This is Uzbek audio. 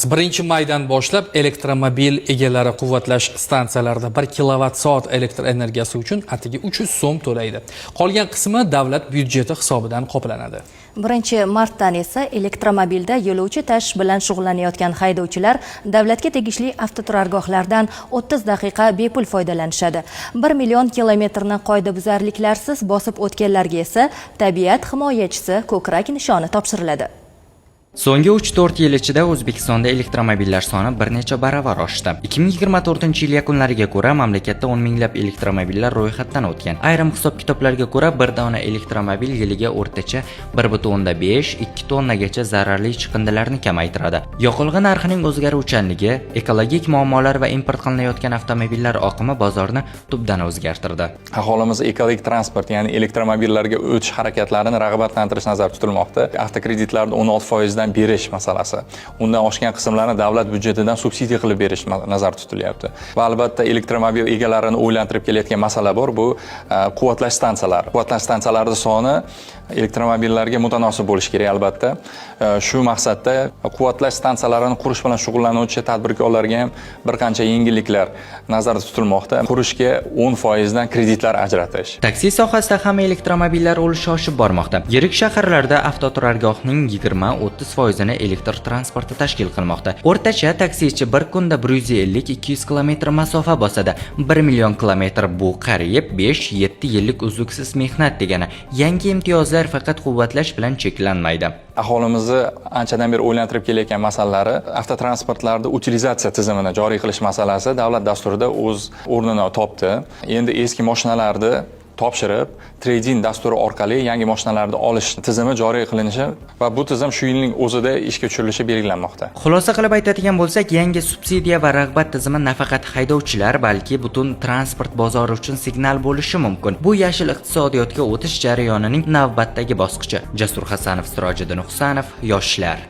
1 maydan boshlab elektromobil egalari quvvatlash stansiyalarida 1 kilovatt-soat elektr energiyasi uchun atigi 300 so'm to'laydi. Qolgan qismi davlat byudjeti hisobidan qoplanadi. 1 martdan esa elektromobilda yo'lovchi tashish bilan shug'ullanayotgan haydovchilar davlatga tegishli avtoturargohlardan 30 daqiqa bepul foydalanishadi. 1 million kilometrni qoidabuzarliklarsiz bosib o'tganlarga esa tabiat himoyachisi ko'krak nishoni topshiriladi. So'nggi 3-4 yil ichida O'zbekistonda elektromobillar soni bir necha baravar oshdi. 2024-yil yakunlariga ko'ra mamlakatda 10 minglab elektromobillar ro'yxatdan o'tgan. Ayrim hisob-kitoblarga ko'ra bir dona elektromobil yiliga o'rtacha 1,5-2 tonnagacha zararli chiqindilarni kamaytiradi. Yoqilg'i narxining o'zgaruvchanligi, ekologik muammolar va import qilinayotgan avtomobillar oqimi bozorni tubdan o'zgartirdi. Aholimiz ekologik transport, ya'ni elektromobillarga o'tish harakatlarini rag'batlantirish nazarda tutilmoqda. Avtokreditlarni 16% berish masalasi. Undan oshgan qismlarni davlat byudjetidan subsidiya qilib berish nazarda tutilyapti. Va albatta elektromobil egalarini o'ylantirib kelayotgan masala bor, bu quvvatlash stansiyalari. Quvvatlash stansiyalarida soni elektromobillarga mutanosib bo'lishi kerak albatta. Shu maqsadda quvvatlash stansiyalarini qurish bilan shug'ullanuvchi tadbirkorlarga ham bir qancha yengilliklar nazarda tutilmoqda. Qurishga 10% dan kreditlar ajratish. Taksi sohasida ham elektromobillar ulushi oshib bormoqda. Yirik shaharlarda avtoturargohning 20-30% elektr transporti tashkil qilmoqda. O'rtacha taksichi bir kunda 150-200 kilometr masofa bosadi. 1 million kilometr bu qariyb 5-7 yillik uzluksiz mehnat degani. Yangi imtiyozlar faqat quvvatlash bilan cheklanmaydi. Aholimizni anchadan beri o'ylantirib kelayotgan masalalari avtotransportlarda utilizatsiya tizimini joriy qilish masalasi davlat dasturida o'z o'rnini topdi. Endi eski mashinalarni topshirib, trading dasturi orqali yangi mashinalarni olish tizimi joriy qilinishi va bu tizim shu yilning o'zida ishga tushirilishi belgilanmoqda. Xulosa qilib aytadigan bo'lsak, yangi subsidiya va rag'bat tizimi nafaqat haydovchilar, balki butun transport bozori uchun signal bo'lishi mumkin. Bu yashil iqtisodiyotga o'tish jarayonining navbatdagi bosqichi. Jasur Hasanov, Sirojiddin Husanov, Yoshlar.